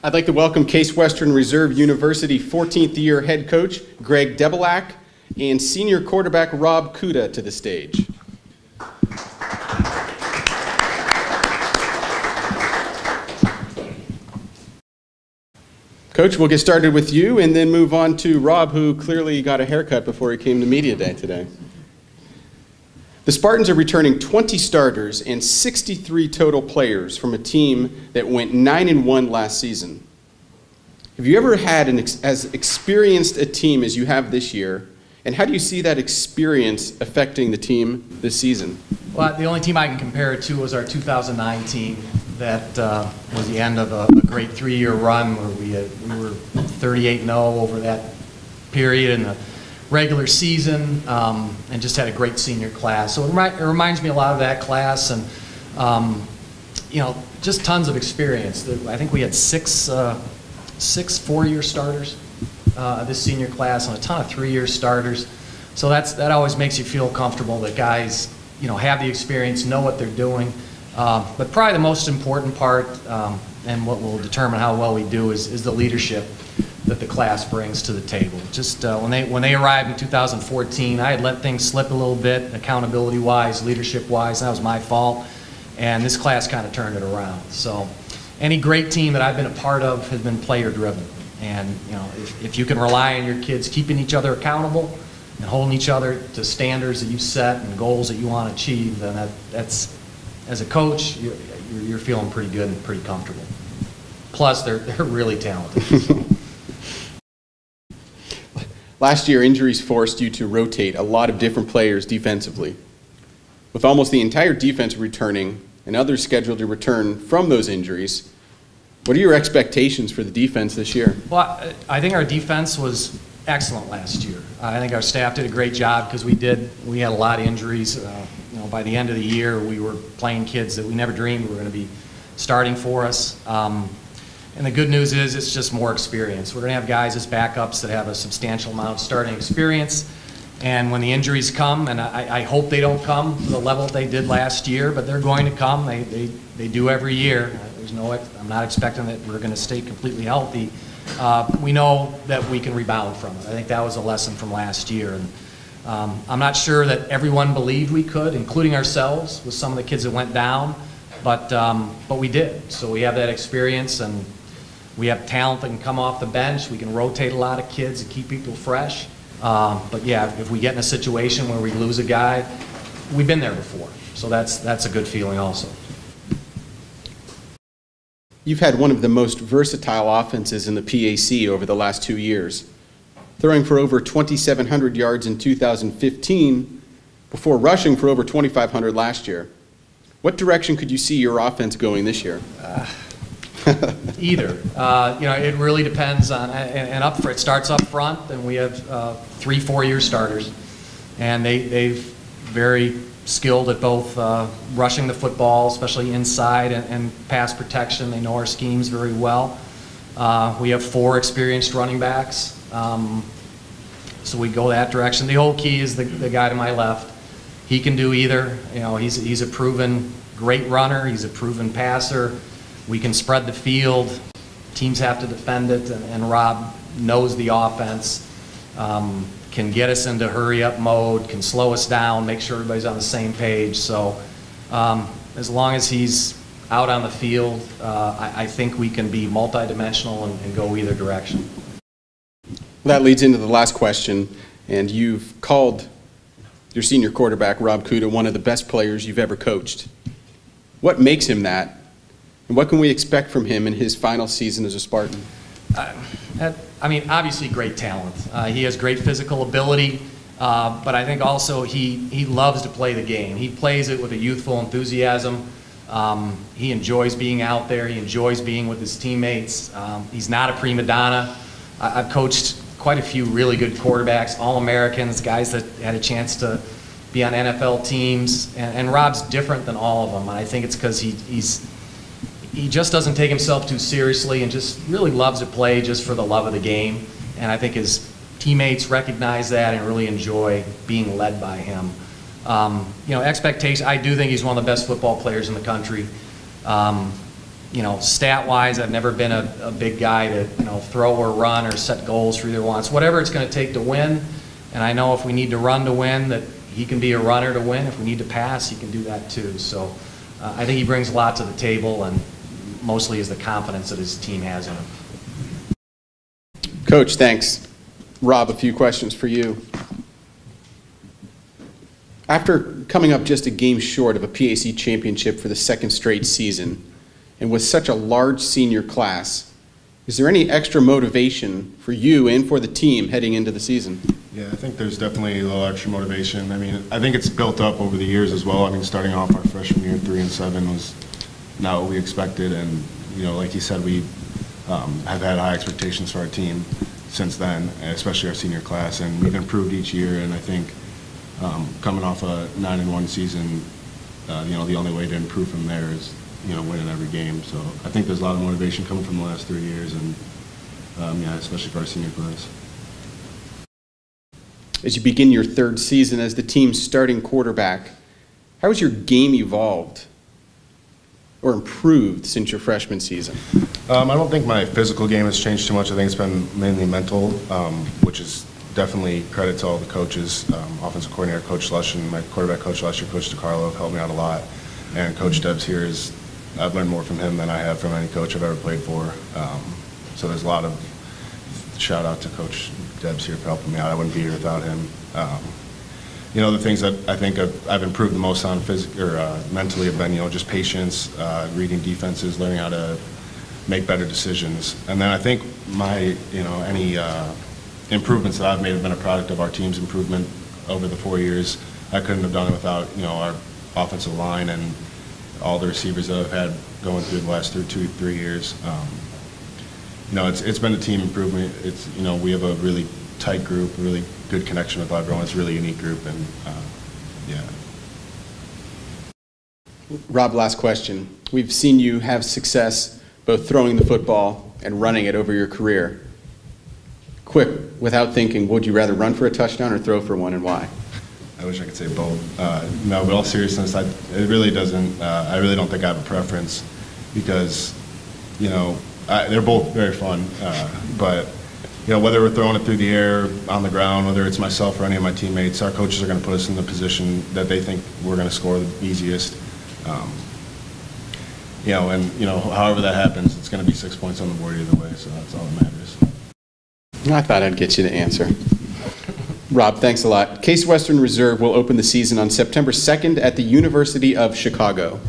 I'd like to welcome Case Western Reserve University 14th year head coach Greg Debeljak and senior quarterback Rob Cuda to the stage. Coach, we'll get started with you and then move on to Rob, who clearly got a haircut before he came to Media Day today. The Spartans are returning 20 starters and 63 total players from a team that went 9-1 last season. Have you ever had as experienced a team as you have this year, and how do you see that experience affecting the team this season? Well, the only team I can compare it to was our 2009 team. That was the end of a great 3-year run where we were 38-0 over that period in the regular season, and just had a great senior class. So it reminds me a lot of that class, and you know, just tons of experience. I think we had six 4-year starters this senior class, and a ton of 3-year starters. So that always makes you feel comfortable that guys, you know, have the experience, know what they're doing. But probably the most important part, and what will determine how well we do, is the leadership that the class brings to the table. Just when they arrived in 2014, I had let things slip a little bit, accountability-wise, leadership-wise. That was my fault, and this class kind of turned it around. So any great team that I've been a part of has been player-driven, and you know, if you can rely on your kids keeping each other accountable and holding each other to standards that you set and goals that you want to achieve, then that's, as a coach, you're feeling pretty good and pretty comfortable. Plus, they're really talented. So. Last year, injuries forced you to rotate a lot of different players defensively. With almost the entire defense returning and others scheduled to return from those injuries, what are your expectations for the defense this year? Well, I think our defense was excellent last year. I think our staff did a great job because we had a lot of injuries. You know, by the end of the year, we were playing kids that we never dreamed were going to be starting for us. And the good news is it's just more experience. We're going to have guys as backups that have a substantial amount of starting experience. And when the injuries come, and I hope they don't come to the level they did last year, but they're going to come. They do every year. I'm not expecting that we're going to stay completely healthy. We know that we can rebound from it. I think that was a lesson from last year. And I'm not sure that everyone believed we could, including ourselves, with some of the kids that went down, but we did. So we have that experience, and we have talent that can come off the bench. We can rotate a lot of kids and keep people fresh. But yeah, if we get in a situation where we lose a guy, we've been there before. So that's a good feeling also. You've had one of the most versatile offenses in the PAC over the last 2 years, throwing for over 2,700 yards in 2015 before rushing for over 2,500 last year. What direction could you see your offense going this year? Either. You know, it really depends on, and it starts up front, and we have 3 4-year starters, and they've very skilled at both rushing the football, especially inside, and pass protection. They know our schemes very well. We have 4 experienced running backs, so we go that direction. The whole key is the guy to my left. He can do either. You know, he's a proven great runner. He's a proven passer. We can spread the field. Teams have to defend it, and Rob knows the offense. Can get us into hurry-up mode, can slow us down, make sure everybody's on the same page. So as long as he's out on the field, I think we can be multidimensional and go either direction. That leads into the last question, and you've called your senior quarterback, Rob Cuda, one of the best players you've ever coached. What makes him that, and what can we expect from him in his final season as a Spartan? I mean, obviously great talent. He has great physical ability, but I think also he loves to play the game. He plays it with a youthful enthusiasm. He enjoys being out there. He enjoys being with his teammates. He's not a prima donna. I've coached quite a few really good quarterbacks, All-Americans, guys that had a chance to be on NFL teams, and Rob's different than all of them. And I think it's because he just doesn't take himself too seriously and just really loves to play just for the love of the game. And I think his teammates recognize that and really enjoy being led by him. You know, expectation, I do think he's one of the best football players in the country. you know, stat-wise, I've never been a big guy to, you know, throw or run or set goals for either one. It's whatever it's going to take to win. And I know if we need to run to win, that he can be a runner to win. If we need to pass, he can do that too. So I think he brings a lot to the table, and mostly is the confidence that his team has in him. Coach, thanks. Rob, a few questions for you. After coming up just a game short of a PAC championship for the second straight season, and with such a large senior class, is there any extra motivation for you and for the team heading into the season? Yeah, I think there's definitely a little extra motivation. I mean, I think it's built up over the years as well. I mean, starting off our freshman year, 3-7 was not what we expected, and you know, like you said, we have had high expectations for our team since then, especially our senior class, and we've improved each year. And I think coming off a 9-1 season, you know, the only way to improve from there is, you know, winning every game. So I think there's a lot of motivation coming from the last 3 years, and yeah, especially for our senior class. As you begin your third season as the team's starting quarterback, how has your game evolved or improved since your freshman season? I don't think my physical game has changed too much. I think it's been mainly mental, which is definitely credit to all the coaches. Offensive coordinator Coach Slush and my quarterback coach last year, Coach DeCarlo, have helped me out a lot. And Coach Debs here I've learned more from him than I have from any coach I've ever played for. So there's a lot of shout out to Coach Debs here for helping me out. I wouldn't be here without him. You know, the things that I think I've improved the most on mentally have been, you know, just patience, reading defenses, learning how to make better decisions. And then I think my, you know, any improvements that I've made have been a product of our team's improvement over the 4 years. I couldn't have done it without, you know, our offensive line and all the receivers that I've had going through the last 2-3 years. You know, it's been a team improvement. It's, you know, we have a really tight group, a really good connection with everyone. It's a really unique group, and yeah. Rob, last question. We've seen you have success both throwing the football and running it over your career. Quick, without thinking, would you rather run for a touchdown or throw for one, and why? I wish I could say both. No, but all seriousness, it really doesn't. I really don't think I have a preference, because, you know, they're both very fun. But you know, whether we're throwing it through the air, on the ground, whether it's myself or any of my teammates, our coaches are going to put us in the position that they think we're going to score the easiest. You know, and you know, however that happens, it's going to be 6 points on the board either way. So that's all that matters. I thought I'd get you to answer. Rob, thanks a lot. Case Western Reserve will open the season on September 2nd at the University of Chicago.